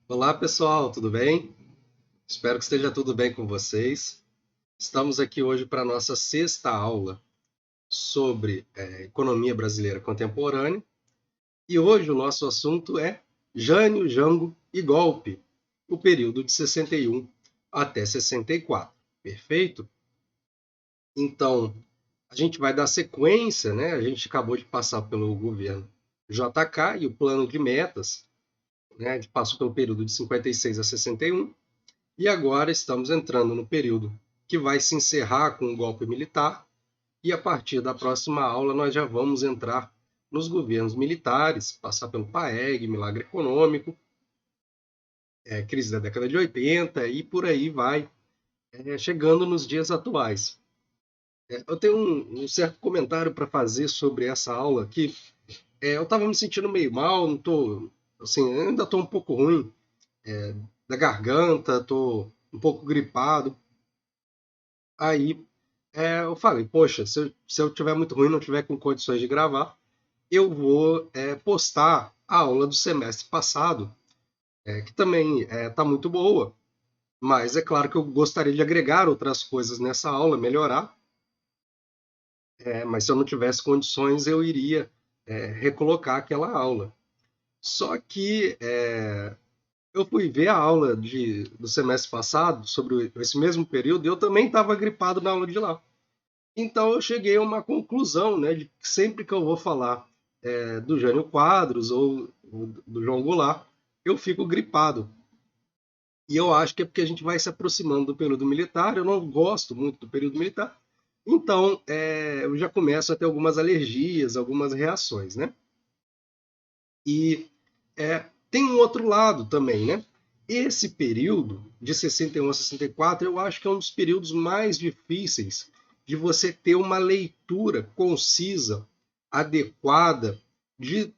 Olá pessoal, tudo bem? Espero que esteja tudo bem com vocês. Estamos aqui hoje para a nossa sexta aula sobre economia brasileira contemporânea e hoje o nosso assunto é Jânio, Jango e Golpe, o período de 61 até 64. Perfeito? Então, a gente vai dar sequência, né? A gente acabou de passar pelo governo JK e o plano de metas, né? A gente passou pelo período de 56 a 61. E agora estamos entrando no período que vai se encerrar com o golpe militar, e a partir da próxima aula nós já vamos entrar nos governos militares, passar pelo PAEG, milagre econômico, crise da década de 80 e por aí vai, chegando nos dias atuais. Eu tenho um certo comentário para fazer sobre essa aula aqui. Eu estava me sentindo meio mal, não tô, assim, ainda estou um pouco ruim da garganta, estou um pouco gripado. Aí eu falei, poxa, se eu tiver muito ruim, não tiver com condições de gravar, eu vou postar a aula do semestre passado, que também está muito boa, mas é claro que eu gostaria de agregar outras coisas nessa aula, melhorar, mas se eu não tivesse condições, eu iria recolocar aquela aula. Só que eu fui ver a aula do semestre passado, sobre esse mesmo período, e eu também estava gripado na aula de lá. Então eu cheguei a uma conclusão, né, de que sempre que eu vou falar do Jânio Quadros ou do João Goulart, eu fico gripado. E eu acho que é porque a gente vai se aproximando do período militar, eu não gosto muito do período militar, então eu já começo a ter algumas alergias, algumas reações, né? E tem um outro lado também, né? Esse período, de 61 a 64, eu acho que é um dos períodos mais difíceis de você ter uma leitura concisa, adequada, de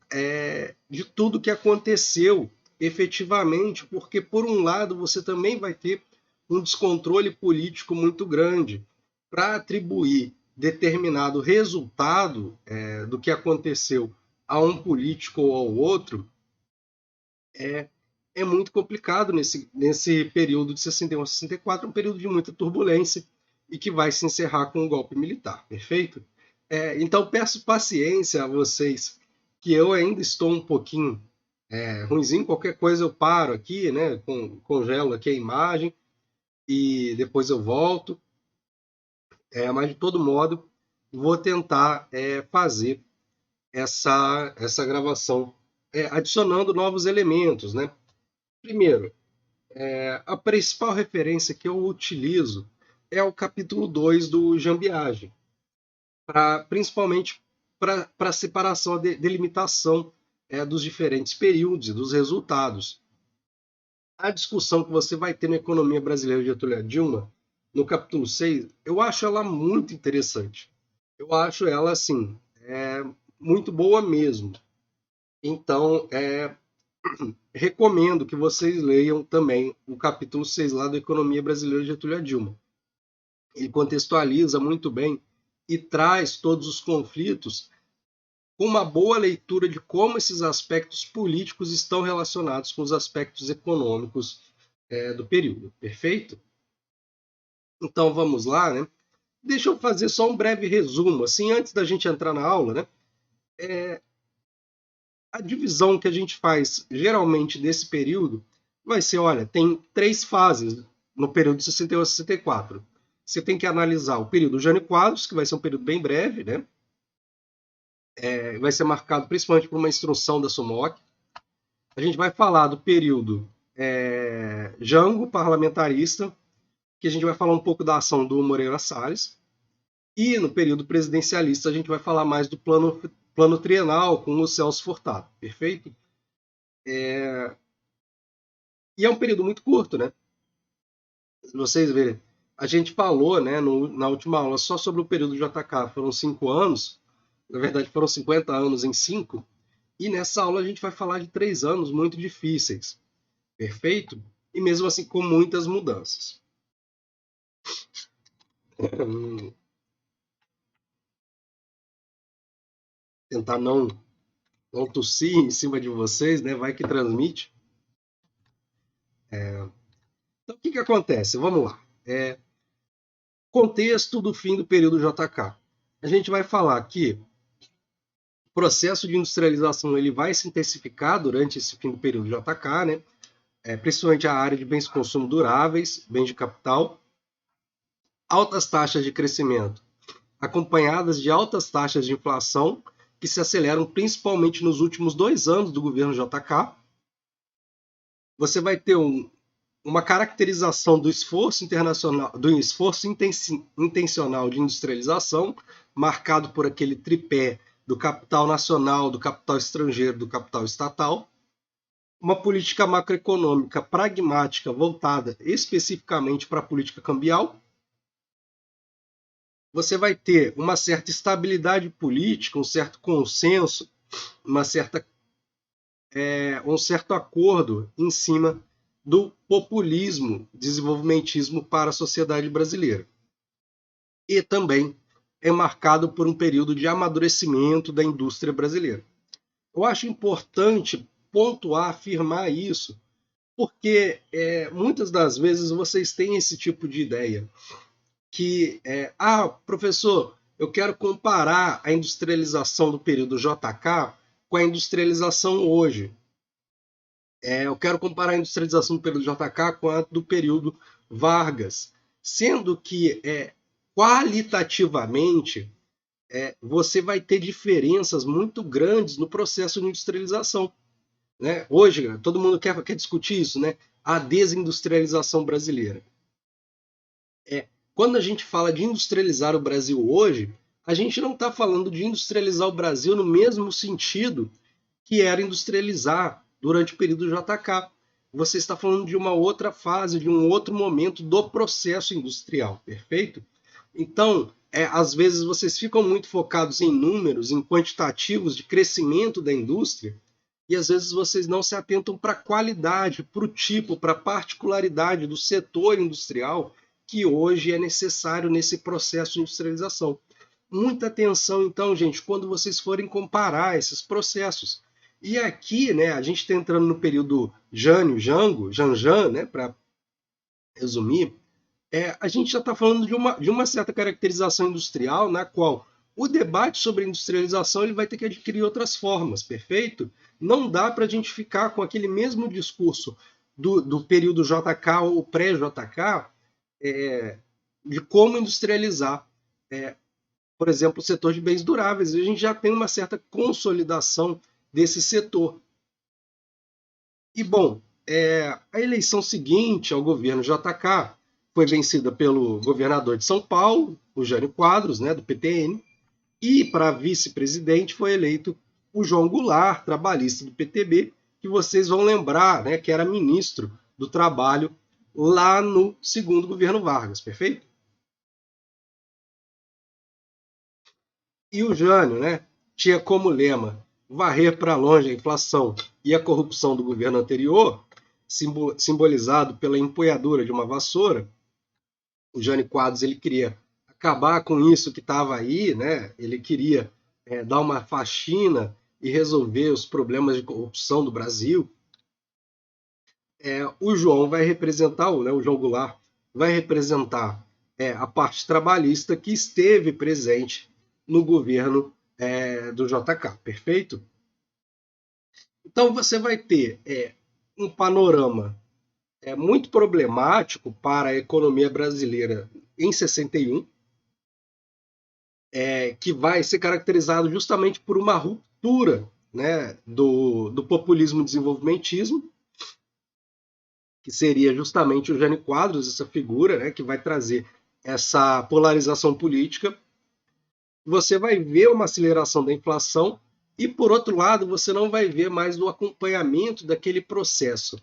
tudo que aconteceu efetivamente, porque, por um lado, você também vai ter um descontrole político muito grande para atribuir determinado resultado do que aconteceu a um político ou ao outro é, é muito complicado nesse período de 61 a 64, um período de muita turbulência e que vai se encerrar com um golpe militar, perfeito? Então peço paciência a vocês, que eu ainda estou um pouquinho ruimzinho, qualquer coisa eu paro aqui, né, congelo aqui a imagem e depois eu volto, mas de todo modo vou tentar fazer essa gravação adicionando novos elementos, né? Primeiro, a principal referência que eu utilizo é o capítulo 2 do Jambiagem, principalmente para a separação, a delimitação dos diferentes períodos e dos resultados. A discussão que você vai ter na economia brasileira de Getúlio Dilma, no capítulo 6, eu acho ela muito interessante. Eu acho ela, assim, muito boa mesmo. Então, recomendo que vocês leiam também o capítulo 6 lá da Economia Brasileira de Getúlio Dilma. Ele contextualiza muito bem e traz todos os conflitos com uma boa leitura de como esses aspectos políticos estão relacionados com os aspectos econômicos do período. Perfeito? Então vamos lá, né? Deixa eu fazer só um breve resumo, assim, antes da gente entrar na aula, né? A divisão que a gente faz geralmente desse período vai ser, olha, tem três fases no período de 61 a 64. Você tem que analisar o período Jânio Quadros, que vai ser um período bem breve, né? Vai ser marcado principalmente por uma instrução da SUMOC. A gente vai falar do período Jango, parlamentarista, que a gente vai falar um pouco da ação do Moreira Salles. E no período presidencialista a gente vai falar mais do plano trienal com o Celso Furtado, perfeito? E é um período muito curto, né? Vocês verem, a gente falou, né, na última aula só sobre o período JK, foram 5 anos, na verdade foram 50 anos em 5, e nessa aula a gente vai falar de 3 anos muito difíceis, perfeito? E mesmo assim com muitas mudanças. Tentar não tossir em cima de vocês, né, vai que transmite. Então, o que acontece? Vamos lá. Contexto do fim do período JK. A gente vai falar que o processo de industrialização ele vai se intensificar durante esse fim do período JK, né? Principalmente a área de bens de consumo duráveis, bens de capital, altas taxas de crescimento, acompanhadas de altas taxas de inflação, que se aceleram principalmente nos últimos 2 anos do governo JK. Você vai ter uma caracterização do esforço internacional, do esforço intencional de industrialização, marcado por aquele tripé do capital nacional, do capital estrangeiro, do capital estatal, uma política macroeconômica pragmática voltada especificamente para a política cambial. Você vai ter uma certa estabilidade política, um certo consenso, um certo acordo em cima do populismo, desenvolvimentismo para a sociedade brasileira. E também é marcado por um período de amadurecimento da indústria brasileira. Eu acho importante pontuar, afirmar isso, porque muitas das vezes vocês têm esse tipo de ideia, que professor, eu quero comparar a industrialização do período JK com a industrialização hoje. Eu quero comparar a industrialização do período JK com a do período Vargas, sendo que qualitativamente você vai ter diferenças muito grandes no processo de industrialização. Né? Hoje, todo mundo quer discutir isso, né? A desindustrialização brasileira. Quando a gente fala de industrializar o Brasil hoje, a gente não está falando de industrializar o Brasil no mesmo sentido que era industrializar durante o período JK. Você está falando de uma outra fase, de um outro momento do processo industrial, perfeito? Então, às vezes vocês ficam muito focados em números, em quantitativos de crescimento da indústria, e às vezes vocês não se atentam para a qualidade, para o tipo, para a particularidade do setor industrial que hoje é necessário nesse processo de industrialização. Muita atenção, então, gente, quando vocês forem comparar esses processos. E aqui, né, a gente está entrando no período Jânio, Jango, Janjan, né, para resumir, a gente já está falando de uma certa caracterização industrial na qual o debate sobre a industrialização ele vai ter que adquirir outras formas, perfeito? Não dá para a gente ficar com aquele mesmo discurso do período JK ou pré-JK de como industrializar, por exemplo, o setor de bens duráveis. A gente já tem uma certa consolidação desse setor. E, bom, a eleição seguinte ao governo JK foi vencida pelo governador de São Paulo, o Jânio Quadros, né, do PTN, e para vice-presidente foi eleito o João Goulart, trabalhista do PTB, que vocês vão lembrar, né, que era ministro do Trabalho lá no segundo governo Vargas, perfeito? E o Jânio, né, tinha como lema varrer para longe a inflação e a corrupção do governo anterior, simbolizado pela empunhadura de uma vassoura. O Jânio Quadros ele queria acabar com isso que estava aí, né? Ele queria dar uma faxina e resolver os problemas de corrupção do Brasil. O João vai representar, né, o João Goulart vai representar a parte trabalhista que esteve presente no governo do JK, perfeito? Então você vai ter um panorama muito problemático para a economia brasileira em 61, que vai ser caracterizado justamente por uma ruptura, né, do populismo desenvolvimentismo, que seria justamente o Jânio Quadros, essa figura, né, que vai trazer essa polarização política. Você vai ver uma aceleração da inflação e, por outro lado, você não vai ver mais o acompanhamento daquele processo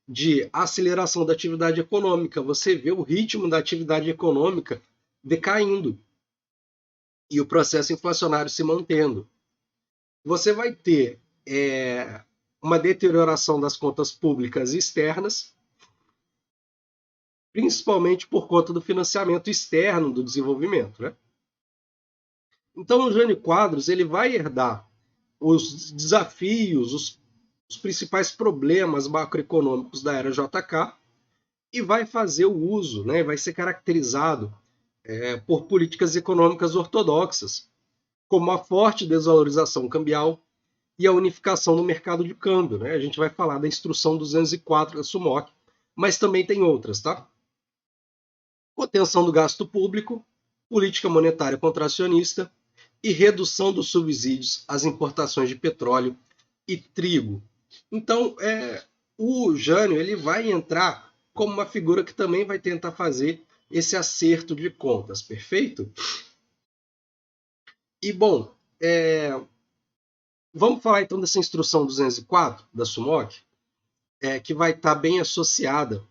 de aceleração da atividade econômica. Você vê o ritmo da atividade econômica decaindo e o processo inflacionário se mantendo. Você vai ter uma deterioração das contas públicas externas, principalmente por conta do financiamento externo do desenvolvimento, né? Então, o Jânio Quadros ele vai herdar os desafios, os principais problemas macroeconômicos da era JK e vai fazer o uso, né, vai ser caracterizado por políticas econômicas ortodoxas, como a forte desvalorização cambial e a unificação do mercado de câmbio. Né? A gente vai falar da Instrução 204 da SUMOC, mas também tem outras, tá? Contenção do gasto público, política monetária contracionista e redução dos subsídios às importações de petróleo e trigo. Então, o Jânio ele vai entrar como uma figura que também vai tentar fazer esse acerto de contas, perfeito? E, bom, vamos falar então dessa instrução 204 da SUMOC, que vai estar bem associada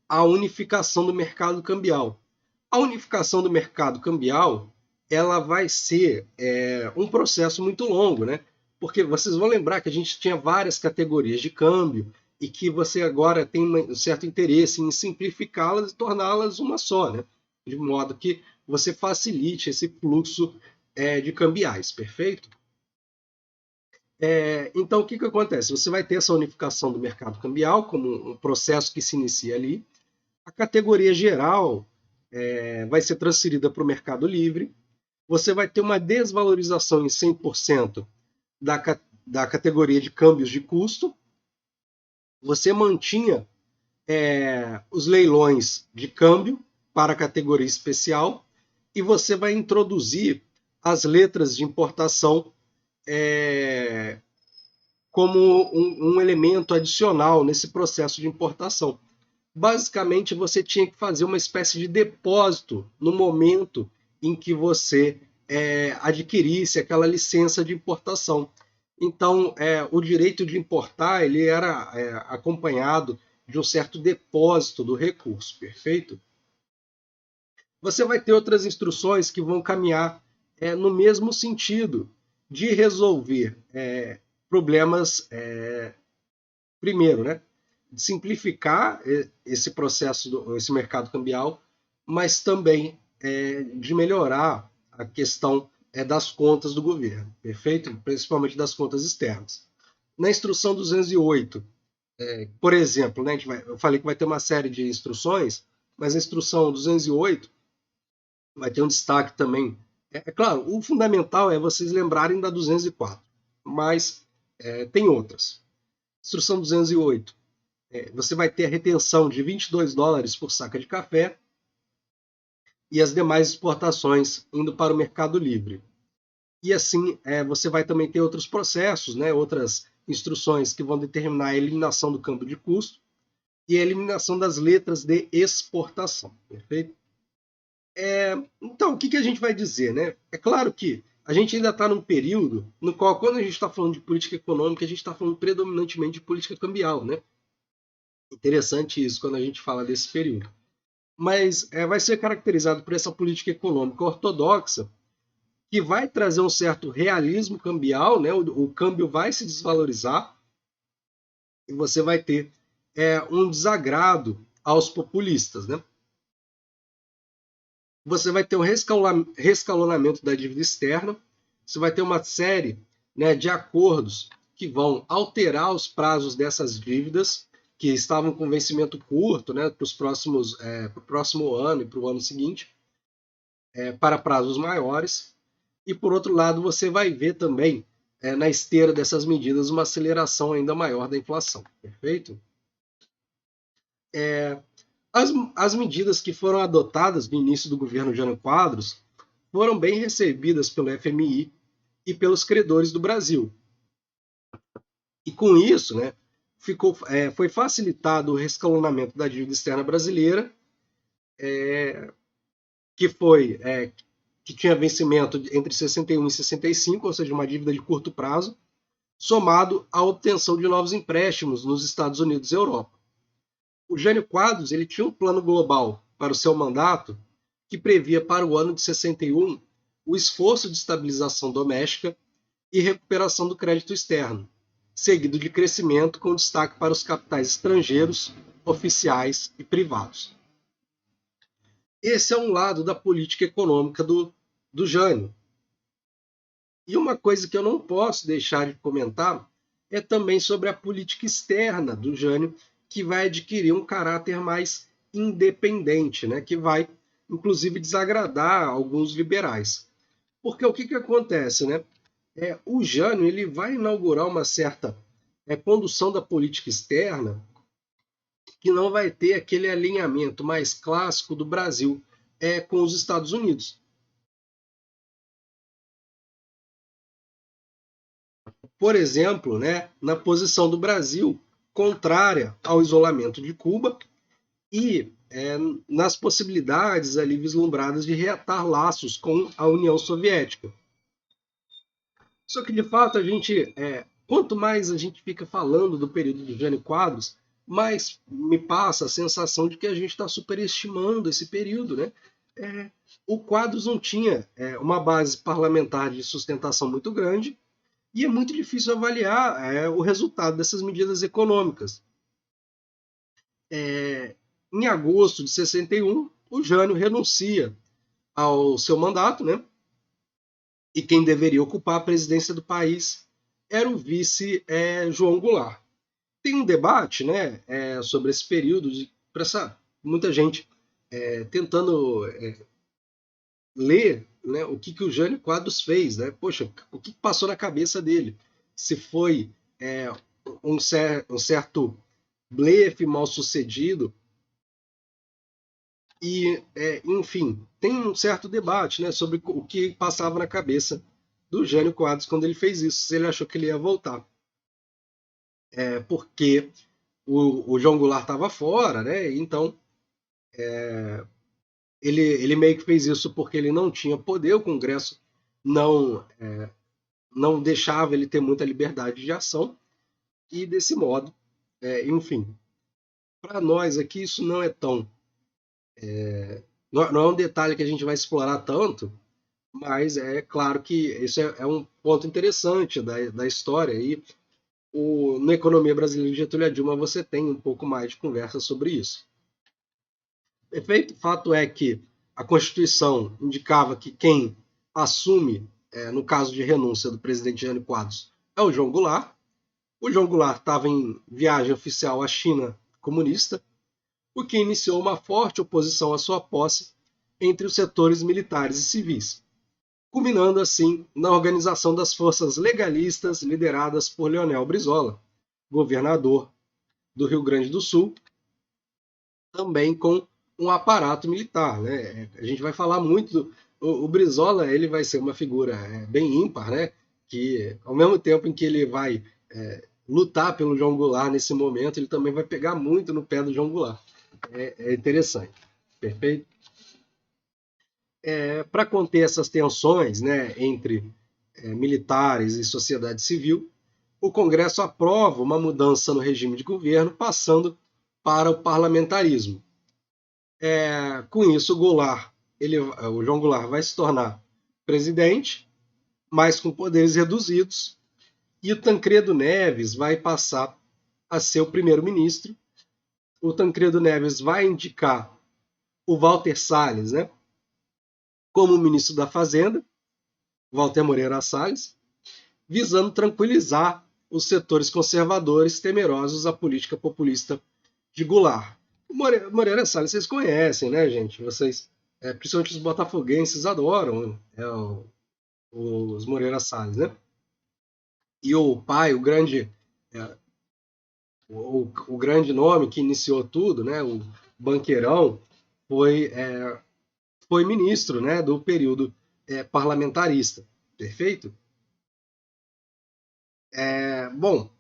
à unificação do mercado cambial. A unificação do mercado cambial ela vai ser um processo muito longo, né? Porque vocês vão lembrar que a gente tinha várias categorias de câmbio e que você agora tem um certo interesse em simplificá-las e torná-las uma só, né? De modo que você facilite esse fluxo de cambiais, perfeito? Então, o que acontece? Você vai ter essa unificação do mercado cambial como um processo que se inicia ali. A categoria geral vai ser transferida para o mercado livre. Você vai ter uma desvalorização em 100% da categoria de câmbios de custo. Você mantinha os leilões de câmbio para a categoria especial e você vai introduzir as letras de importação como um elemento adicional nesse processo de importação. Basicamente, você tinha que fazer uma espécie de depósito no momento em que você adquirisse aquela licença de importação. Então, o direito de importar ele era acompanhado de um certo depósito do recurso, perfeito? Você vai ter outras instruções que vão caminhar no mesmo sentido de resolver problemas, primeiro, né, de simplificar esse processo, esse mercado cambial, mas também de melhorar a questão das contas do governo, perfeito? Principalmente das contas externas. Na instrução 208, por exemplo, né, eu falei que vai ter uma série de instruções, mas a instrução 208 vai ter um destaque também. Claro, o fundamental é vocês lembrarem da 204, mas tem outras. Instrução 208, você vai ter a retenção de $22 por saca de café e as demais exportações indo para o mercado livre. E assim, você vai também ter outros processos, né, outras instruções que vão determinar a eliminação do câmbio de custo e a eliminação das letras de exportação, perfeito? Então, o que a gente vai dizer, né? É claro que a gente ainda está num período no qual, quando a gente está falando de política econômica, a gente está falando predominantemente de política cambial, né? Interessante isso quando a gente fala desse período. Mas vai ser caracterizado por essa política econômica ortodoxa que vai trazer um certo realismo cambial, né? O câmbio vai se desvalorizar e você vai ter um desagrado aos populistas, né? Você vai ter um rescalonamento da dívida externa, você vai ter uma série, né, de acordos que vão alterar os prazos dessas dívidas que estavam com vencimento curto, né, para o próximo ano e para o ano seguinte, para prazos maiores. E por outro lado, você vai ver também, na esteira dessas medidas, uma aceleração ainda maior da inflação. Perfeito? As medidas que foram adotadas no início do governo Jânio Quadros foram bem recebidas pelo FMI e pelos credores do Brasil. E com isso, né, foi facilitado o rescalonamento da dívida externa brasileira, que tinha vencimento entre 61 e 65, ou seja, uma dívida de curto prazo, somado à obtenção de novos empréstimos nos Estados Unidos e Europa. O Jânio Quadros ele tinha um plano global para o seu mandato que previa para o ano de 61 o esforço de estabilização doméstica e recuperação do crédito externo, seguido de crescimento com destaque para os capitais estrangeiros, oficiais e privados. Esse é um lado da política econômica do Jânio. E uma coisa que eu não posso deixar de comentar é também sobre a política externa do Jânio, que vai adquirir um caráter mais independente, né? Que vai, inclusive, desagradar alguns liberais. Porque o que acontece, né? O Jânio ele vai inaugurar uma certa condução da política externa que não vai ter aquele alinhamento mais clássico do Brasil com os Estados Unidos. Por exemplo, né, na posição do Brasil contrária ao isolamento de Cuba e nas possibilidades ali vislumbradas de reatar laços com a União Soviética. Só que, de fato, quanto mais a gente fica falando do período do Jânio Quadros, mais me passa a sensação de que a gente está superestimando esse período, né? É, o Quadros não tinha uma base parlamentar de sustentação muito grande e é muito difícil avaliar o resultado dessas medidas econômicas. Em agosto de 61, o Jânio renuncia ao seu mandato, né? E quem deveria ocupar a presidência do país era o vice João Goulart. Tem um debate, né, sobre esse período, muita gente tentando ler, né, o que o Jânio Quadros fez, né? Poxa, o que passou na cabeça dele? Se foi um certo blefe mal sucedido, e, enfim, tem um certo debate, né, sobre o que passava na cabeça do Jânio Quadros quando ele fez isso, se ele achou que ele ia voltar. Porque o João Goulart estava fora, né? Então ele meio que fez isso porque ele não tinha poder, o Congresso não deixava ele ter muita liberdade de ação, e desse modo, enfim, para nós aqui isso não é tão. Não é um detalhe que a gente vai explorar tanto, mas é claro que isso é um ponto interessante da história. E na Economia Brasileira de Getúlio e Dilma você tem um pouco mais de conversa sobre isso. Efeito, fato é que a Constituição indicava que quem assume, no caso de renúncia do presidente Jânio Quadros, é o João Goulart. O João Goulart estava em viagem oficial à China comunista, o que iniciou uma forte oposição à sua posse entre os setores militares e civis, culminando assim na organização das forças legalistas lideradas por Leonel Brizola, governador do Rio Grande do Sul, também com um aparato militar, né? A gente vai falar muito o Brizola, ele vai ser uma figura bem ímpar, né? Que ao mesmo tempo em que ele vai lutar pelo João Goulart nesse momento, ele também vai pegar muito no pé do João Goulart. É interessante, perfeito? Para conter essas tensões, né, entre militares e sociedade civil, o Congresso aprova uma mudança no regime de governo, passando para o parlamentarismo. Com isso, o João Goulart vai se tornar presidente, mas com poderes reduzidos, e o Tancredo Neves vai passar a ser o primeiro-ministro. O Tancredo Neves vai indicar o Walter Salles, né, como ministro da Fazenda, Walter Moreira Salles, visando tranquilizar os setores conservadores temerosos à política populista de Goulart. O Moreira Salles vocês conhecem, né, gente? Vocês, principalmente os botafoguenses, adoram os Moreira Salles, né? E o pai, o grande nome que iniciou tudo, né, o banqueirão, foi ministro, né, do período parlamentarista. Perfeito? Bom,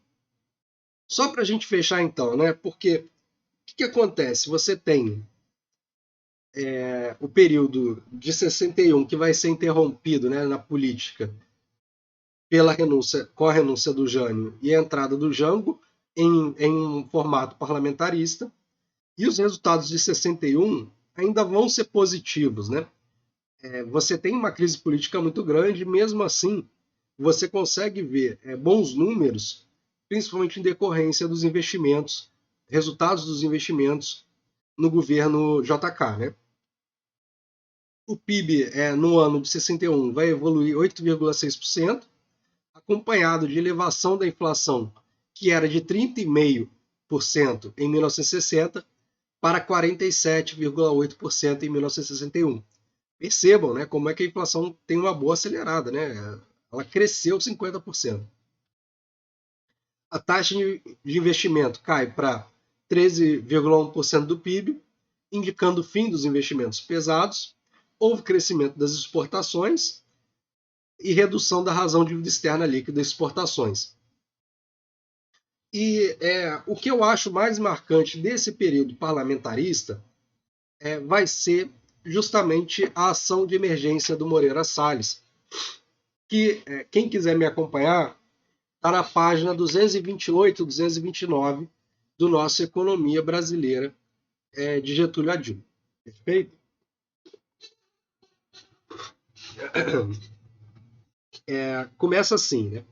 só para a gente fechar então, né? Porque o que acontece? Você tem o período de 61 que vai ser interrompido, né, na política com a renúncia do Jânio e a entrada do Jango em um formato parlamentarista. E os resultados de 61 ainda vão ser positivos, né? Você tem uma crise política muito grande, mesmo assim você consegue ver bons números, principalmente em decorrência dos investimentos, resultados dos investimentos no governo JK, né? O PIB no ano de 61 vai evoluir 8,6%, a acompanhado de elevação da inflação, que era de 30,5% em 1960 para 47,8% em 1961. Percebam, né, como é que a inflação tem uma boa acelerada, né? Ela cresceu 50%. A taxa de investimento cai para 13,1% do PIB, indicando o fim dos investimentos pesados. Houve crescimento das exportações e redução da razão de dívida externa líquida das exportações. E o que eu acho mais marcante desse período parlamentarista vai ser justamente a ação de emergência do Moreira Salles, que quem quiser me acompanhar está na página 228, 229 do nosso Economia Brasileira de Getúlio Hadid. Perfeito? Começa assim, né?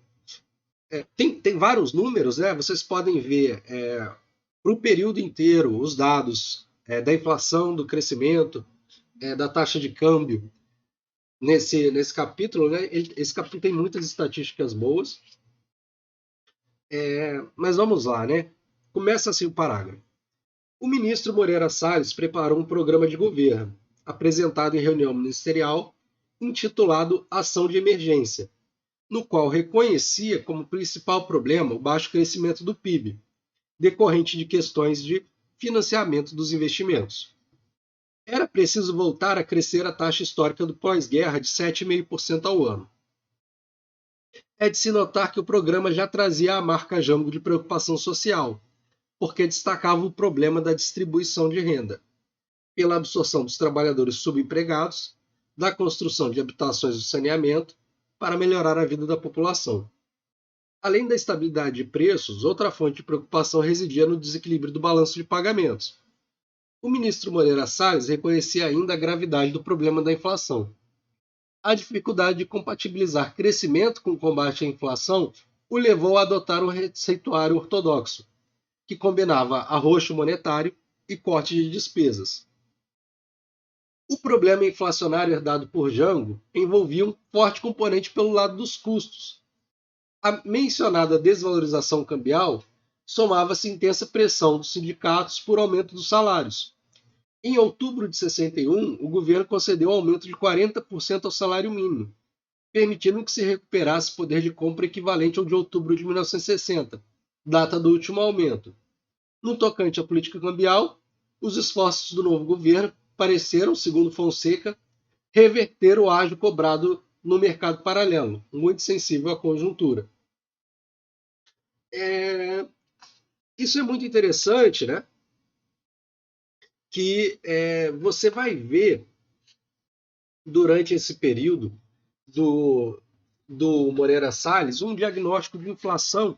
Tem vários números, né? Vocês podem ver para o período inteiro os dados da inflação, do crescimento, da taxa de câmbio nesse capítulo, né? Esse capítulo tem muitas estatísticas boas. Mas vamos lá, né? Começa assim o parágrafo. O ministro Moreira Salles preparou um programa de governo, apresentado em reunião ministerial, intitulado Ação de Emergência, no qual reconhecia como principal problema o baixo crescimento do PIB, decorrente de questões de financiamento dos investimentos. Era preciso voltar a crescer a taxa histórica do pós-guerra de 7,5% ao ano. É de se notar que o programa já trazia a marca Jango de preocupação social, porque destacava o problema da distribuição de renda, pela absorção dos trabalhadores subempregados, da construção de habitações e saneamento, para melhorar a vida da população. Além da estabilidade de preços, outra fonte de preocupação residia no desequilíbrio do balanço de pagamentos. O ministro Moreira Salles reconhecia ainda a gravidade do problema da inflação. A dificuldade de compatibilizar crescimento com combate à inflação o levou a adotar um receituário ortodoxo, que combinava arroxo monetário e corte de despesas. O problema inflacionário herdado por Jango envolvia um forte componente pelo lado dos custos. A mencionada desvalorização cambial somava-se intensa pressão dos sindicatos por aumento dos salários. Em outubro de 61, o governo concedeu um aumento de 40% ao salário mínimo, permitindo que se recuperasse poder de compra equivalente ao de outubro de 1960, data do último aumento. No tocante à política cambial, os esforços do novo governo pareceram, segundo Fonseca, reverter o ágio cobrado no mercado paralelo, muito sensível à conjuntura. Isso é muito interessante, né? Que você vai ver durante esse período do Moreira Salles um diagnóstico de inflação,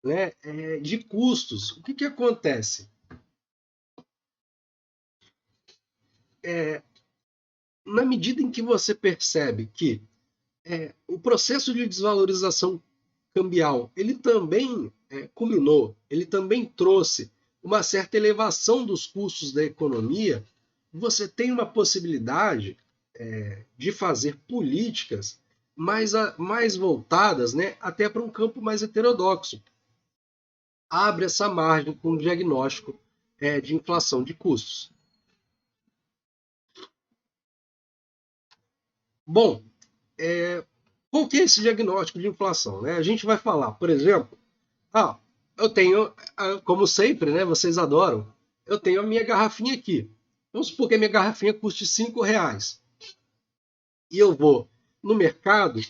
né, de custos. O que acontece? Na medida em que você percebe que o processo de desvalorização cambial ele também culminou, ele também trouxe uma certa elevação dos custos da economia, você tem uma possibilidade de fazer políticas mais voltadas, né, até para um campo mais heterodoxo. Abre essa margem com um diagnóstico de inflação de custos. Bom, qual que é esse diagnóstico de inflação? Né? A gente vai falar, por exemplo, eu tenho, como sempre, né, vocês adoram, eu tenho a minha garrafinha aqui. Vamos supor que a minha garrafinha custe R$5. E eu vou no mercado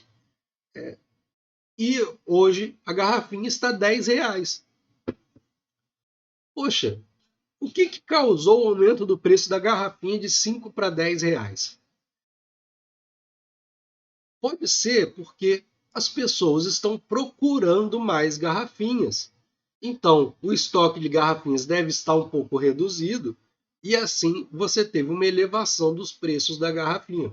e hoje a garrafinha está R$10. Poxa, o que causou o aumento do preço da garrafinha de 5 para R$10? Pode ser porque as pessoas estão procurando mais garrafinhas. Então, o estoque de garrafinhas deve estar um pouco reduzido e assim você teve uma elevação dos preços da garrafinha.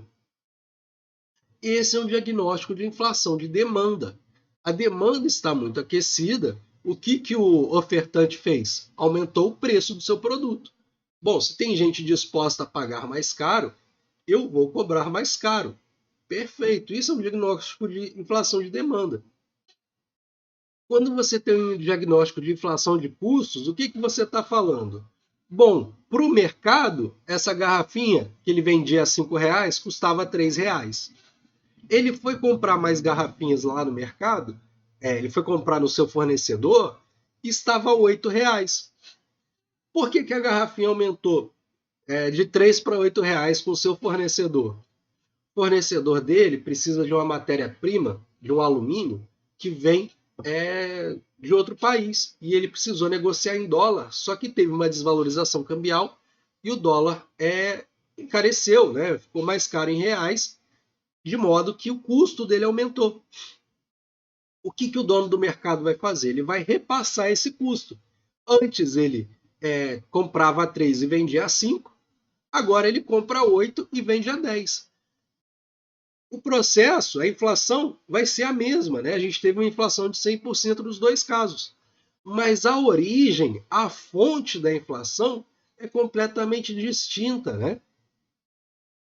Esse é um diagnóstico de inflação de demanda. A demanda está muito aquecida. O que o ofertante fez? Aumentou o preço do seu produto. Bom, se tem gente disposta a pagar mais caro, eu vou cobrar mais caro. Perfeito. Isso é um diagnóstico de inflação de demanda. Quando você tem um diagnóstico de inflação de custos, o que você está falando? Bom, para o mercado, essa garrafinha que ele vendia a R$ 5 custava R$ 3. Ele foi comprar mais garrafinhas lá no mercado, ele foi comprar no seu fornecedor e estava a R$ 8. Por que a garrafinha aumentou de 3 para R$ 8 com o seu fornecedor? O fornecedor dele precisa de uma matéria-prima, de um alumínio, que vem de outro país. E ele precisou negociar em dólar, só que teve uma desvalorização cambial e o dólar encareceu, né? Ficou mais caro em reais, de modo que o custo dele aumentou. O que o dono do mercado vai fazer? Ele vai repassar esse custo. Antes ele comprava a 3 e vendia a 5, agora ele compra a 8 e vende a 10. O processo, a inflação, vai ser a mesma, né? A gente teve uma inflação de 100% nos dois casos. Mas a origem, a fonte da inflação é completamente distinta, né?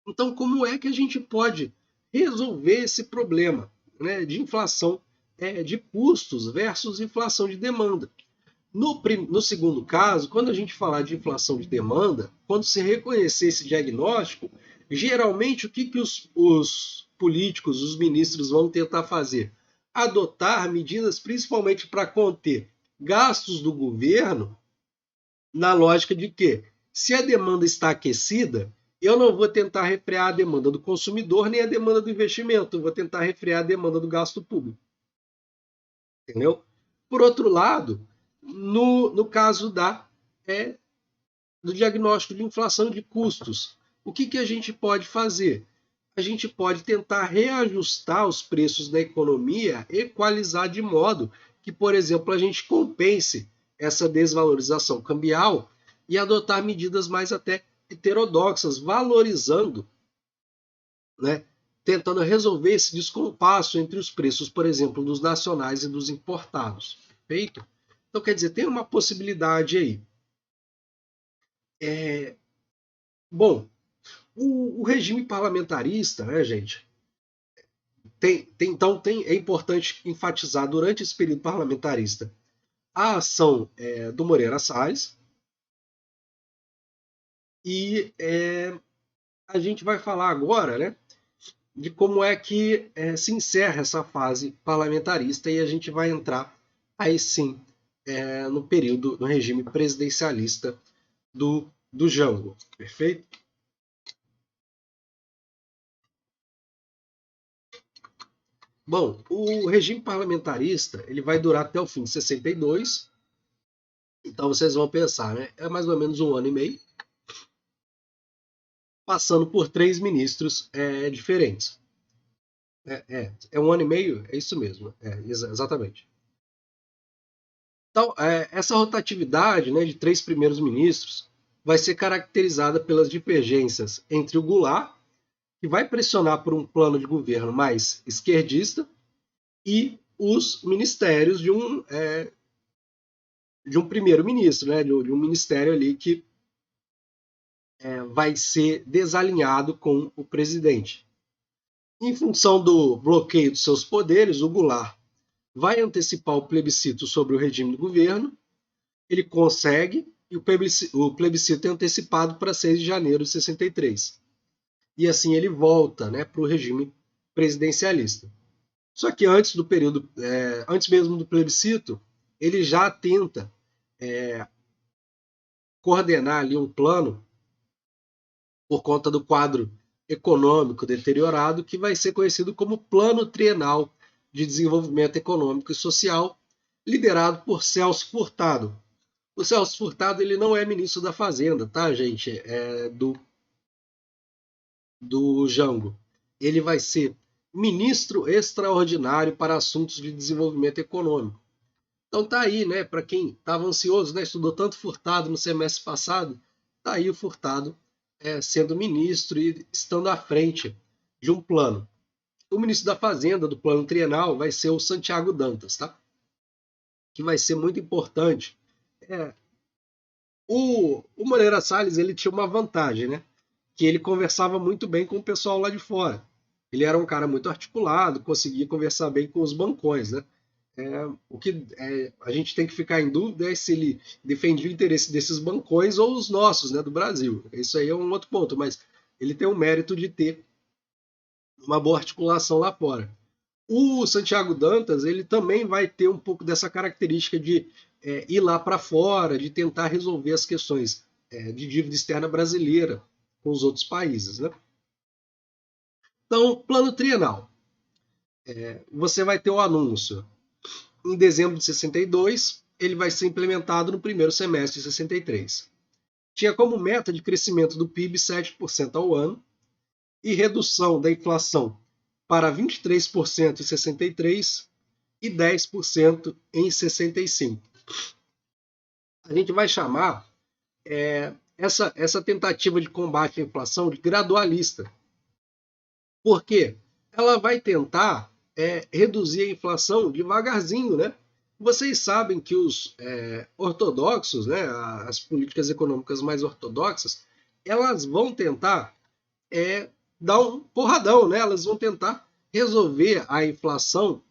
Então, como é que a gente pode resolver esse problema, né, de inflação de custos versus inflação de demanda? No segundo caso, quando a gente falar de inflação de demanda, quando se reconhecer esse diagnóstico, geralmente o que os políticos, os ministros vão tentar fazer? Adotar medidas principalmente para conter gastos do governo, na lógica de que, se a demanda está aquecida, eu não vou tentar refrear a demanda do consumidor nem a demanda do investimento, eu vou tentar refrear a demanda do gasto público. Entendeu? Por outro lado, no caso do diagnóstico de inflação de custos, o que a gente pode fazer? A gente pode tentar reajustar os preços da economia, equalizar de modo que, por exemplo, a gente compense essa desvalorização cambial e adotar medidas mais até heterodoxas, valorizando, né, tentando resolver esse descompasso entre os preços, por exemplo, dos nacionais e dos importados. Perfeito? Então, quer dizer, tem uma possibilidade aí. Bom, o regime parlamentarista, né, gente, é importante enfatizar durante esse período parlamentarista a ação do Moreira Salles e a gente vai falar agora, né, de como é que se encerra essa fase parlamentarista e a gente vai entrar aí sim no período, no regime presidencialista do Jango, perfeito? Bom, o regime parlamentarista ele vai durar até o fim de 62, então vocês vão pensar, né? É mais ou menos 1 ano e meio, passando por 3 ministros diferentes. É 1 ano e meio, é isso mesmo, exatamente. Então, essa rotatividade, né, de 3 primeiros ministros vai ser caracterizada pelas divergências entre o Goulart, que vai pressionar por um plano de governo mais esquerdista, e os ministérios de um primeiro-ministro, né, de um ministério ali que vai ser desalinhado com o presidente. Em função do bloqueio dos seus poderes, o Goulart vai antecipar o plebiscito sobre o regime do governo, ele consegue, e o plebiscito é antecipado para 6 de janeiro de 63. E assim ele volta, né, para o regime presidencialista. Só que antes do período, antes mesmo do plebiscito, ele já tenta coordenar ali um plano por conta do quadro econômico deteriorado, que vai ser conhecido como Plano Trienal de Desenvolvimento Econômico e Social, liderado por Celso Furtado. O Celso Furtado ele não é ministro da Fazenda, tá, gente? Do Jango. Ele vai ser ministro extraordinário para assuntos de desenvolvimento econômico. Então tá aí, né? Para quem estava ansioso, né? Estudou tanto Furtado no semestre passado, tá aí o Furtado sendo ministro e estando à frente de um plano. O ministro da Fazenda do plano trienal vai ser o Santiago Dantas, tá? Que vai ser muito importante. O Moreira Salles ele tinha uma vantagem, né? Que ele conversava muito bem com o pessoal lá de fora. Ele era um cara muito articulado, conseguia conversar bem com os bancões, né? O que a gente tem que ficar em dúvida é se ele defendia o interesse desses bancões ou os nossos, né, do Brasil. Isso aí é um outro ponto, mas ele tem o mérito de ter uma boa articulação lá fora. O Santiago Dantas, ele também vai ter um pouco dessa característica de ir lá para fora, de tentar resolver as questões de dívida externa brasileira com os outros países, né? Então, plano trienal. Você vai ter o anúncio em dezembro de 62, ele vai ser implementado no primeiro semestre de 63. Tinha como meta de crescimento do PIB 7% ao ano e redução da inflação para 23% em 63 e 10% em 65. A gente vai chamar essa tentativa de combate à inflação de gradualista. Por quê? Ela vai tentar reduzir a inflação devagarzinho, né? Vocês sabem que os ortodoxos, né, as políticas econômicas mais ortodoxas, elas vão tentar dar um porradão, né? Elas vão tentar resolver a inflação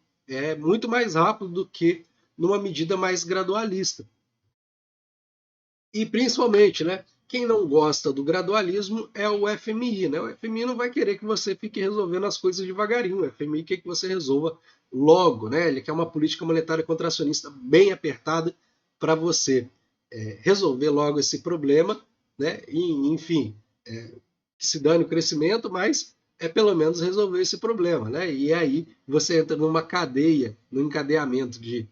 muito mais rápido do que numa medida mais gradualista. E principalmente, né? Quem não gosta do gradualismo é o FMI, né? O FMI não vai querer que você fique resolvendo as coisas devagarinho. O FMI quer que você resolva logo, né? Ele quer uma política monetária contracionista bem apertada para você resolver logo esse problema, né? E, enfim, que se dane o crescimento, mas pelo menos resolver esse problema, né? E aí você entra numa cadeia, num encadeamento de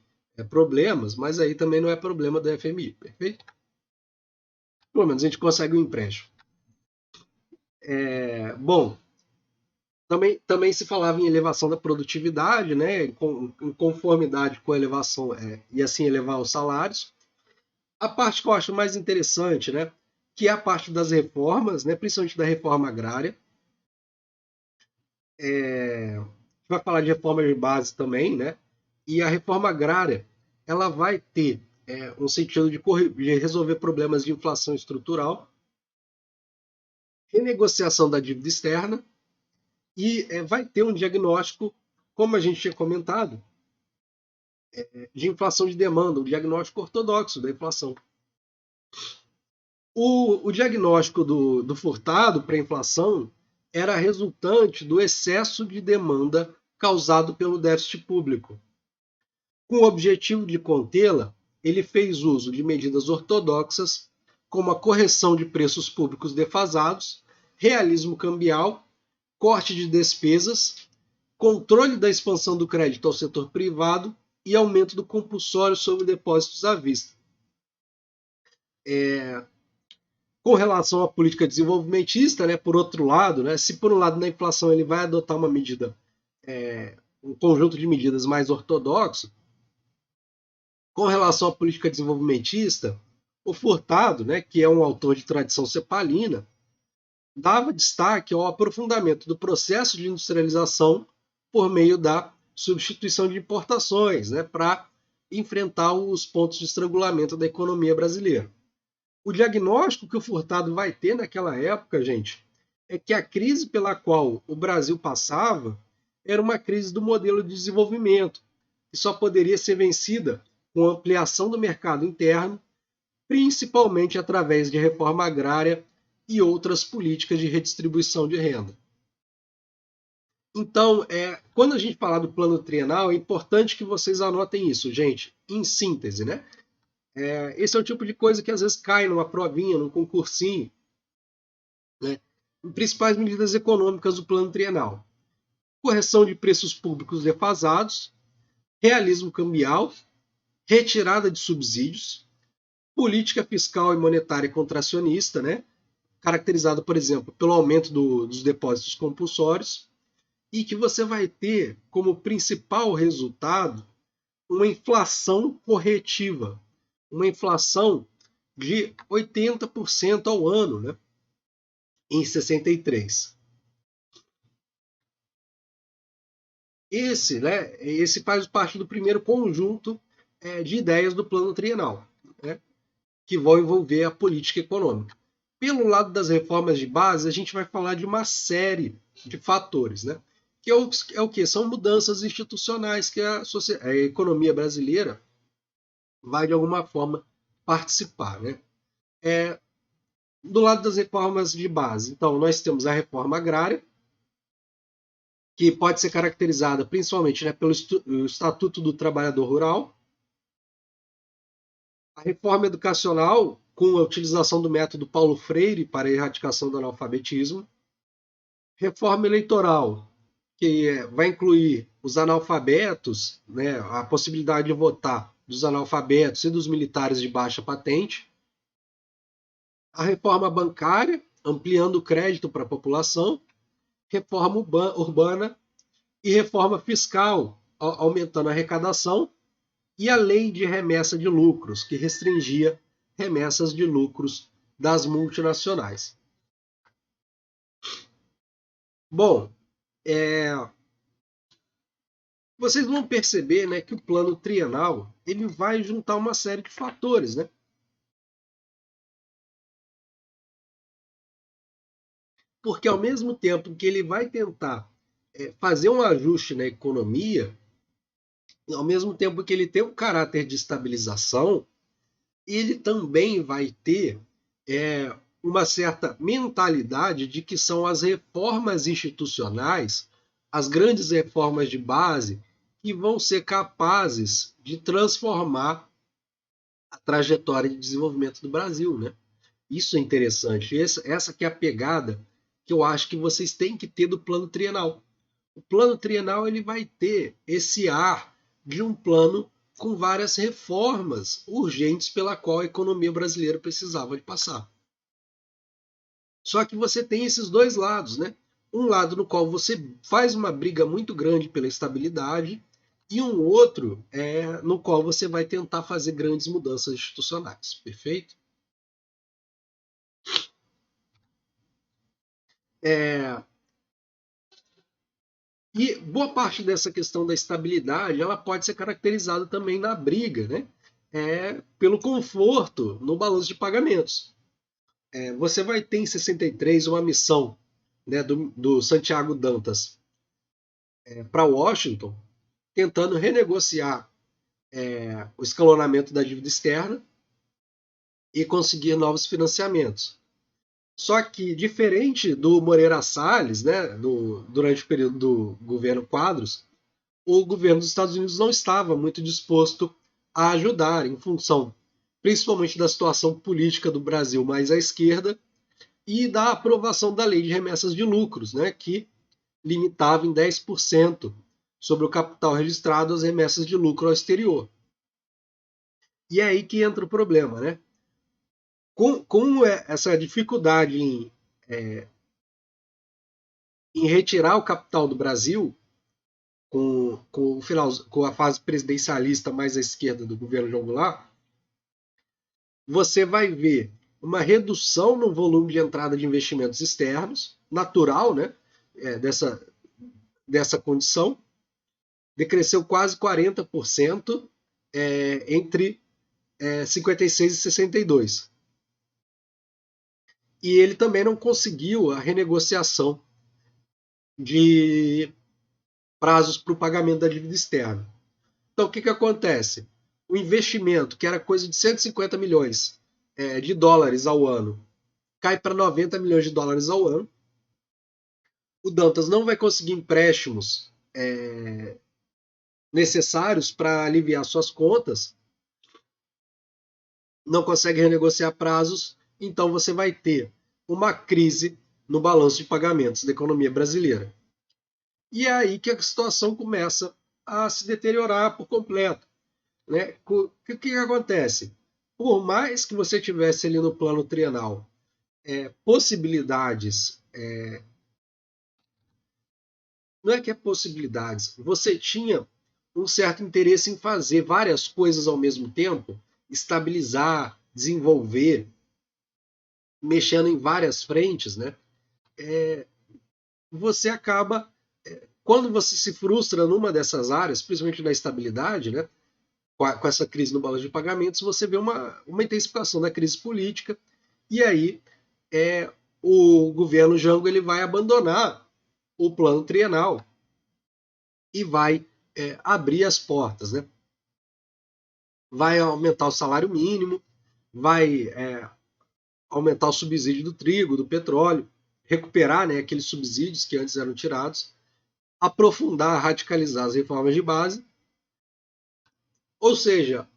problemas, mas aí também não é problema do FMI, perfeito? Pelo menos a gente consegue um empréstimo. Bom, também se falava em elevação da produtividade, né, em conformidade com a elevação, e assim elevar os salários. A parte que eu acho mais interessante, né, que é a parte das reformas, né, principalmente da reforma agrária. A gente vai falar de reforma de base também, né, e a reforma agrária ela vai ter um sentido de resolver problemas de inflação estrutural, renegociação da dívida externa, e vai ter um diagnóstico, como a gente tinha comentado, de inflação de demanda, o diagnóstico ortodoxo da inflação. O diagnóstico do Furtado para a inflação era resultante do excesso de demanda causado pelo déficit público. Com o objetivo de contê-la, ele fez uso de medidas ortodoxas, como a correção de preços públicos defasados, realismo cambial, corte de despesas, controle da expansão do crédito ao setor privado e aumento do compulsório sobre depósitos à vista. Com relação à política desenvolvimentista, né, por outro lado, né, se por um lado na inflação ele vai adotar uma medida, um conjunto de medidas mais ortodoxo, com relação à política desenvolvimentista, o Furtado, né, que é um autor de tradição cepalina, dava destaque ao aprofundamento do processo de industrialização por meio da substituição de importações, né, para enfrentar os pontos de estrangulamento da economia brasileira. O diagnóstico que o Furtado vai ter naquela época, gente, é que a crise pela qual o Brasil passava era uma crise do modelo de desenvolvimento, que só poderia ser vencida com ampliação do mercado interno, principalmente através de reforma agrária e outras políticas de redistribuição de renda. Então, quando a gente falar do plano trienal, é importante que vocês anotem isso, gente, em síntese, né? Esse é o tipo de coisa que às vezes cai numa provinha, num concursinho, né? Principais medidas econômicas do plano trienal: correção de preços públicos defasados, realismo cambial, retirada de subsídios, política fiscal e monetária contracionista, né? Caracterizada, por exemplo, pelo aumento dos depósitos compulsórios, e que você vai ter como principal resultado uma inflação corretiva, uma inflação de 80% ao ano, né? Em 63. Esse faz parte do primeiro conjunto de ideias do plano trienal, né? Que vão envolver a política econômica. Pelo lado das reformas de base, a gente vai falar de uma série de fatores, né? que é o que? São mudanças institucionais que a economia brasileira vai, de alguma forma, participar. Né? Do lado das reformas de base, então, nós temos a reforma agrária, que pode ser caracterizada principalmente, né, pelo Estatuto do Trabalhador Rural, a reforma educacional, com a utilização do método Paulo Freire para a erradicação do analfabetismo, reforma eleitoral, que vai incluir os analfabetos, né, a possibilidade de votar dos analfabetos e dos militares de baixa patente, a reforma bancária, ampliando o crédito para a população, reforma urbana e reforma fiscal, aumentando a arrecadação, e a lei de remessa de lucros, que restringia remessas de lucros das multinacionais. Bom, vocês vão perceber, né, que o plano trienal ele vai juntar uma série de fatores, né? Porque ao mesmo tempo que ele vai tentar fazer um ajuste na economia, ao mesmo tempo que ele tem um caráter de estabilização, ele também vai ter uma certa mentalidade de que são as reformas institucionais, as grandes reformas de base, que vão ser capazes de transformar a trajetória de desenvolvimento do Brasil, né? Isso é interessante. Essa que é a pegada que eu acho que vocês têm que ter do plano trienal. O plano trienal ele vai ter esse ar de um plano com várias reformas urgentes pela qual a economia brasileira precisava de passar. Só que você tem esses dois lados, né? Um lado no qual você faz uma briga muito grande pela estabilidade e um outro no qual você vai tentar fazer grandes mudanças institucionais. Perfeito? E boa parte dessa questão da estabilidade ela pode ser caracterizada também na briga, né? Pelo conforto no balanço de pagamentos. Você vai ter em 63 uma missão, né, do Santiago Dantas para Washington, tentando renegociar o escalonamento da dívida externa e conseguir novos financiamentos. Só que, diferente do Moreira Salles, né, durante o período do governo Quadros, o governo dos Estados Unidos não estava muito disposto a ajudar, em função principalmente da situação política do Brasil mais à esquerda e da aprovação da lei de remessas de lucros, né, que limitava em 10% sobre o capital registrado as remessas de lucro ao exterior. E é aí que entra o problema, né? Com essa dificuldade em retirar o capital do Brasil, com a fase presidencialista mais à esquerda do governo João Goulart, você vai ver uma redução no volume de entrada de investimentos externos, natural, né, dessa condição, decresceu quase 40% entre 56 e 62. E ele também não conseguiu a renegociação de prazos para o pagamento da dívida externa. Então, o que acontece? O investimento, que era coisa de 150 milhões de dólares ao ano, cai para 90 milhões de dólares ao ano. O Dantas não vai conseguir empréstimos necessários para aliviar suas contas, não consegue renegociar prazos, então você vai ter uma crise no balanço de pagamentos da economia brasileira. E é aí que a situação começa a se deteriorar por completo. Né? O que acontece? Por mais que você tivesse ali no plano trienal possibilidades, não é que é possibilidades, você tinha um certo interesse em fazer várias coisas ao mesmo tempo, estabilizar, desenvolver, mexendo em várias frentes, né? Você acaba, quando você se frustra numa dessas áreas, principalmente da estabilidade, né? Com essa crise no balanço de pagamentos, você vê uma intensificação da crise política, e aí o governo Jango ele vai abandonar o plano trienal e vai abrir as portas, né? Vai aumentar o salário mínimo, vai aumentar o subsídio do trigo, do petróleo, recuperar, né, aqueles subsídios que antes eram tirados, aprofundar, radicalizar as reformas de base. Ou seja,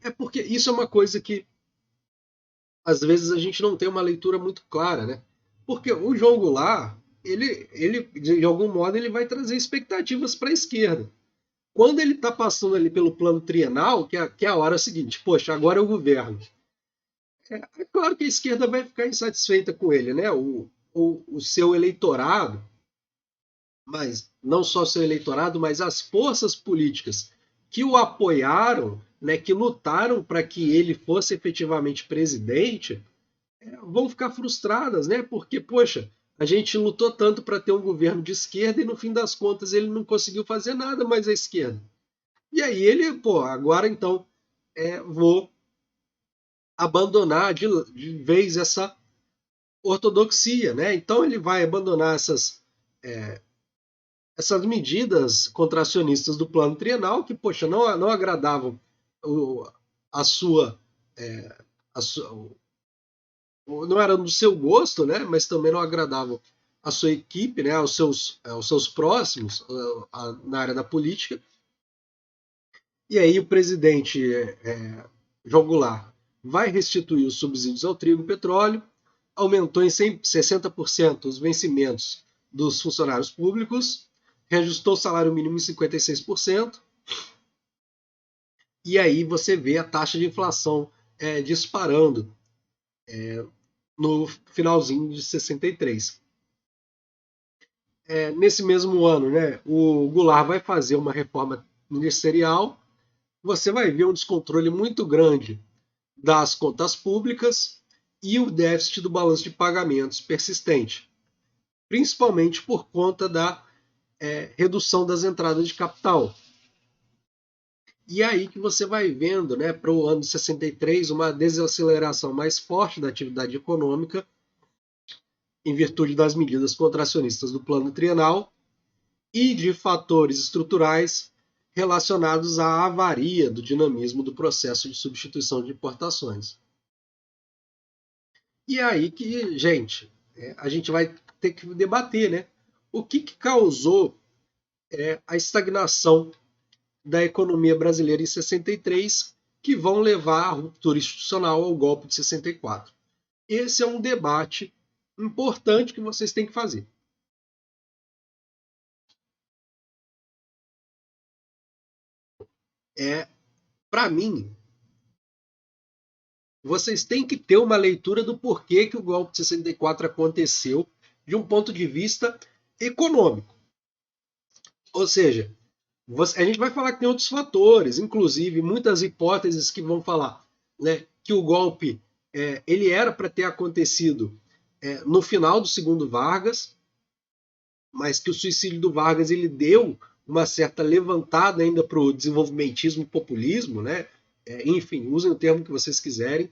é porque isso é uma coisa que às vezes a gente não tem uma leitura muito clara, né? Porque o João Goulart, ele de algum modo, ele vai trazer expectativas para a esquerda. Quando ele está passando ali pelo plano trienal, que é a hora seguinte, poxa, agora é o governo. É claro que a esquerda vai ficar insatisfeita com ele, né? O seu eleitorado, mas não só o seu eleitorado, mas as forças políticas que o apoiaram, né, que lutaram para que ele fosse efetivamente presidente, vão ficar frustradas, né? Porque, poxa, a gente lutou tanto para ter um governo de esquerda e no fim das contas ele não conseguiu fazer nada mais à esquerda. E aí ele, pô, agora então vou abandonar de vez essa ortodoxia, né? Então ele vai abandonar essas medidas contracionistas do plano trienal que, poxa, não agradavam o, a sua, a sua não eram do seu gosto, né? Mas também não agradavam a sua equipe, né? Aos seus próximos na área da política. E aí o presidente João Goulart vai restituir os subsídios ao trigo e petróleo, aumentou em 60% os vencimentos dos funcionários públicos, reajustou o salário mínimo em 56%, e aí você vê a taxa de inflação disparando no finalzinho de 63. Nesse mesmo ano, né, o Goulart vai fazer uma reforma ministerial, você vai ver um descontrole muito grande das contas públicas e o déficit do balanço de pagamentos persistente, principalmente por conta da redução das entradas de capital. E aí que você vai vendo, né, para o ano de 63, uma desaceleração mais forte da atividade econômica, em virtude das medidas contracionistas do plano trienal e de fatores estruturais relacionados à avaria do dinamismo do processo de substituição de importações. E é aí que, gente, a gente vai ter que debater, né? O que causou a estagnação da economia brasileira em 63, que vão levar à ruptura institucional ao golpe de 64. Esse é um debate importante que vocês têm que fazer. Para mim, vocês têm que ter uma leitura do porquê que o golpe de 64 aconteceu de um ponto de vista econômico. Ou seja, a gente vai falar que tem outros fatores, inclusive muitas hipóteses que vão falar, né, que o golpe ele era para ter acontecido no final do segundo Vargas, mas que o suicídio do Vargas ele deu uma certa levantada ainda para o desenvolvimentismo e populismo, né? Enfim, usem o termo que vocês quiserem,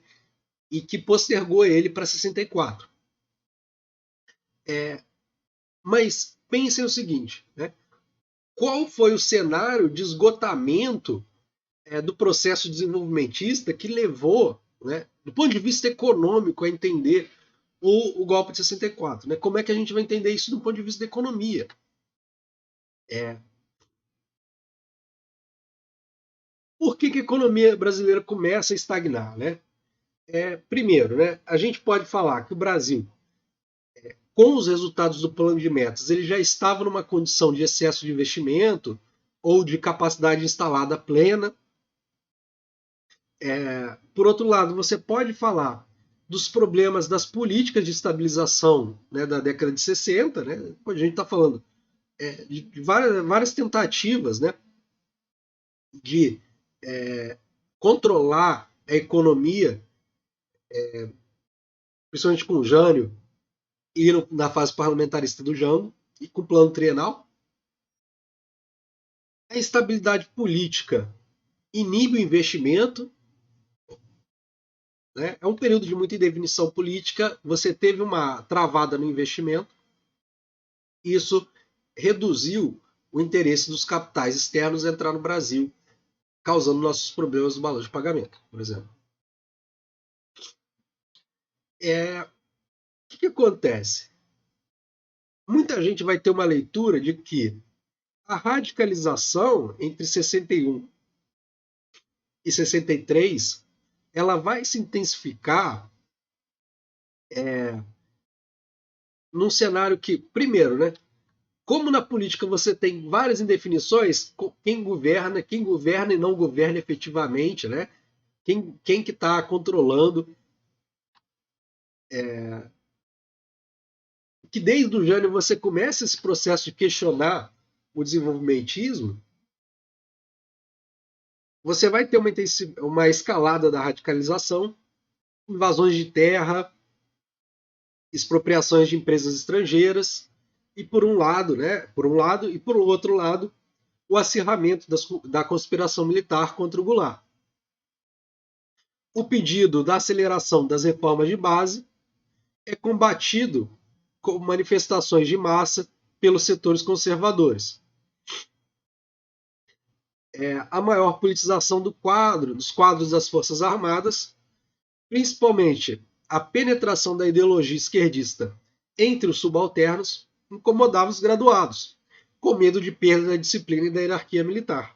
e que postergou ele para 64. Mas pensem o seguinte, né? Qual foi o cenário de esgotamento do processo desenvolvimentista que levou, né, do ponto de vista econômico, a entender o golpe de 64? Né? Como é que a gente vai entender isso do ponto de vista da economia? Por que a economia brasileira começa a estagnar? Né? Primeiro, né, a gente pode falar que o Brasil, com os resultados do plano de metas, ele já estava numa condição de excesso de investimento ou de capacidade instalada plena. Por outro lado, você pode falar dos problemas das políticas de estabilização, né, da década de 60. Né? A gente está falando de várias tentativas, né, de controlar a economia, principalmente com o Jânio e na fase parlamentarista do Jango e com o plano trienal. A instabilidade política inibe o investimento. Né? É um período de muita indefinição política. Você teve uma travada no investimento. Isso reduziu o interesse dos capitais externos entrar no Brasil, causando nossos problemas no balanço de pagamento, por exemplo. O que acontece? Muita gente vai ter uma leitura de que a radicalização entre 61 e 63 ela vai se intensificar num cenário que, primeiro, né, como na política você tem várias indefinições, quem governa e não governa efetivamente, né? Quem que está controlando, que desde o Jânio você começa esse processo de questionar o desenvolvimentismo, você vai ter uma escalada da radicalização, invasões de terra, expropriações de empresas estrangeiras, e por um lado, e por outro lado, o acirramento da conspiração militar contra o Goulart. O pedido da aceleração das reformas de base é combatido com manifestações de massa pelos setores conservadores. A maior politização dos quadros das Forças Armadas, principalmente a penetração da ideologia esquerdista entre os subalternos, incomodava os graduados, com medo de perda da disciplina e da hierarquia militar.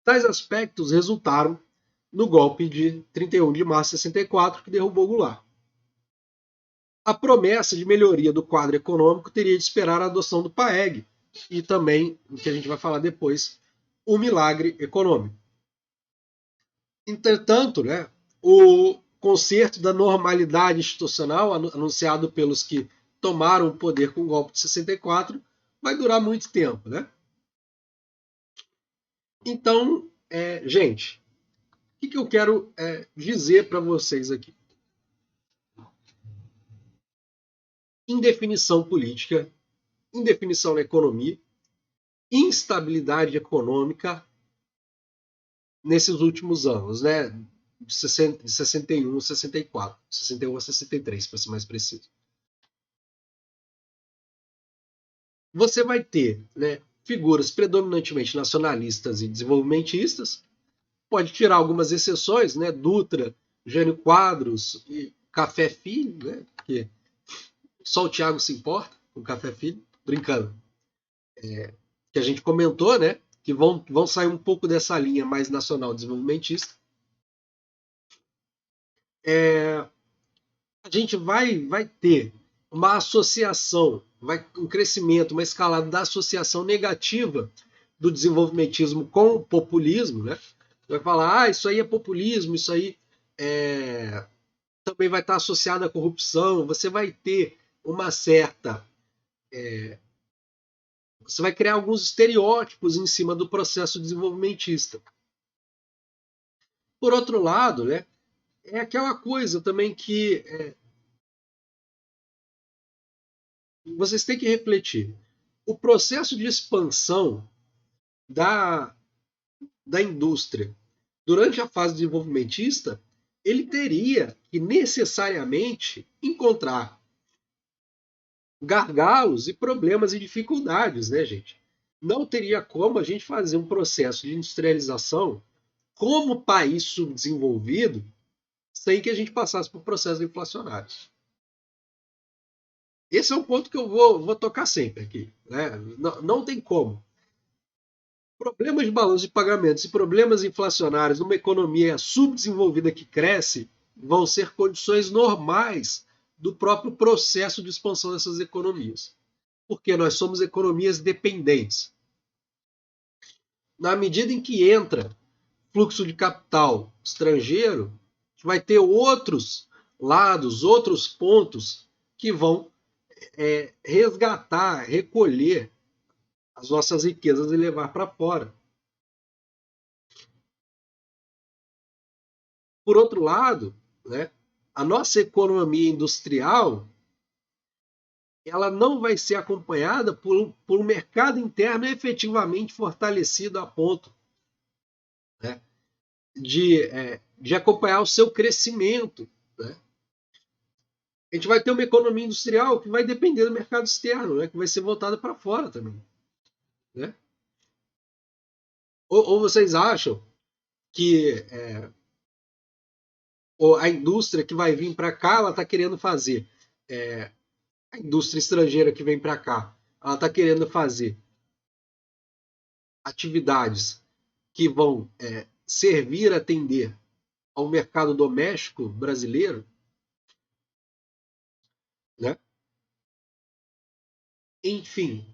Tais aspectos resultaram no golpe de 31 de março de 64, que derrubou Goulart. A promessa de melhoria do quadro econômico teria de esperar a adoção do PAEG e também, o que a gente vai falar depois, o milagre econômico. Entretanto, né, o conserto da normalidade institucional anunciado pelos que tomaram o poder com o golpe de 64 vai durar muito tempo, né? Então, gente, o que eu quero dizer para vocês aqui? Indefinição política, indefinição na economia, instabilidade econômica nesses últimos anos, né? De 61 a 64, 61 a 63, para ser mais preciso. Você vai ter, né, figuras predominantemente nacionalistas e desenvolvimentistas, pode tirar algumas exceções, né? Dutra, Jânio Quadros e Café Filho, né? Porque só o Thiago se importa com Café Filho, brincando. Que a gente comentou, né? Que vão sair um pouco dessa linha mais nacional desenvolvimentista. A gente vai ter uma associação, um crescimento, uma escalada da associação negativa do desenvolvimentismo com o populismo, né? Vai falar, isso aí é populismo, isso aí também vai estar associado à corrupção, você vai ter uma certa... você vai criar alguns estereótipos em cima do processo desenvolvimentista. Por outro lado, né, é aquela coisa também que vocês têm que refletir. O processo de expansão da indústria durante a fase desenvolvimentista, ele teria que necessariamente encontrar gargalos e problemas e dificuldades, né, gente? Não teria como a gente fazer um processo de industrialização como país subdesenvolvido sem que a gente passasse por processos inflacionários. Esse é um ponto que eu vou tocar sempre aqui, né? Não tem como. Problemas de balanço de pagamentos e problemas inflacionários numa economia subdesenvolvida que cresce vão ser condições normais do próprio processo de expansão dessas economias. Porque nós somos economias dependentes. Na medida em que entra fluxo de capital estrangeiro, vai ter outros lados, outros pontos que vão resgatar, recolher as nossas riquezas e levar para fora. Por outro lado, né, a nossa economia industrial ela não vai ser acompanhada por um mercado interno efetivamente fortalecido a ponto, né, de acompanhar o seu crescimento. Né? A gente vai ter uma economia industrial que vai depender do mercado externo, né, que vai ser voltada para fora também. né? Ou vocês acham que ou a indústria que vai vir para cá, ela está querendo fazer, a indústria estrangeira que vem para cá, ela está querendo fazer atividades que vão servir, atender ao mercado doméstico brasileiro, né? Enfim,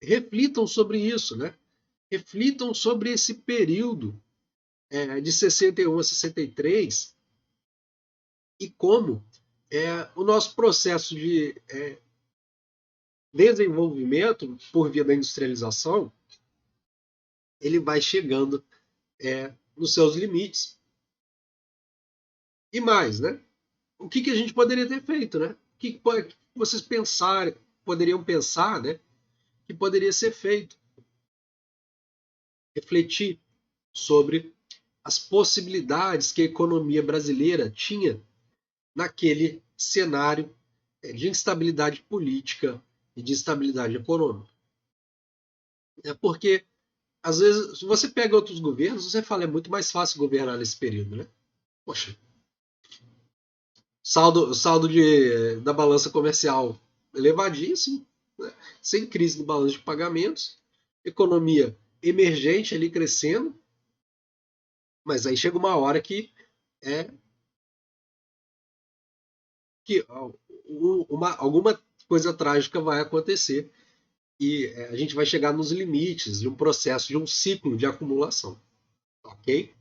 reflitam sobre isso, né? Reflitam sobre esse período de 61 a 63 e como o nosso processo de desenvolvimento por via da industrialização ele vai chegando nos seus limites. E mais, né? O que a gente poderia ter feito, né? O que vocês poderiam pensar, né? Que poderia ser feito? Refletir sobre as possibilidades que a economia brasileira tinha naquele cenário de instabilidade política e de instabilidade econômica. Porque, às vezes, se você pega outros governos, você fala, é muito mais fácil governar nesse período, né? Poxa, saldo da balança comercial elevadíssimo, né? Sem crise no balanço de pagamentos, economia emergente ali crescendo, mas aí chega uma hora é, que alguma coisa trágica vai acontecer e a gente vai chegar nos limites de um processo, de um ciclo de acumulação. Ok?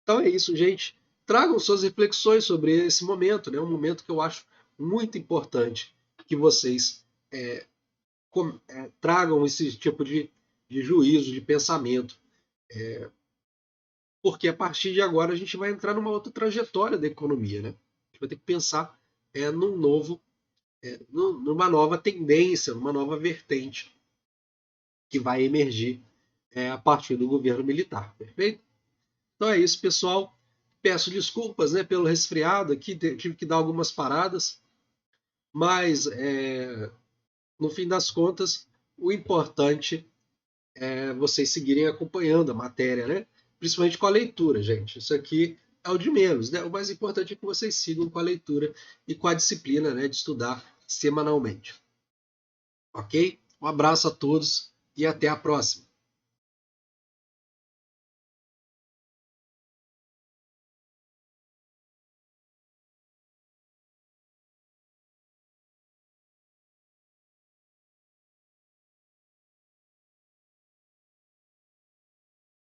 Então é isso, gente. Tragam suas reflexões sobre esse momento, né? Um momento que eu acho muito importante que vocês tragam esse tipo de juízo, de pensamento, porque a partir de agora a gente vai entrar numa outra trajetória da economia, né? A gente vai ter que pensar num novo, numa nova tendência, numa nova vertente que vai emergir a partir do governo militar, perfeito? Então é isso, pessoal. Peço desculpas, né, pelo resfriado aqui, tive que dar algumas paradas, mas no fim das contas, o importante é vocês seguirem acompanhando a matéria, né? Principalmente com a leitura, gente. Isso aqui é o de menos, né? O mais importante é que vocês sigam com a leitura e com a disciplina, né, de estudar semanalmente. Ok? Um abraço a todos e até a próxima.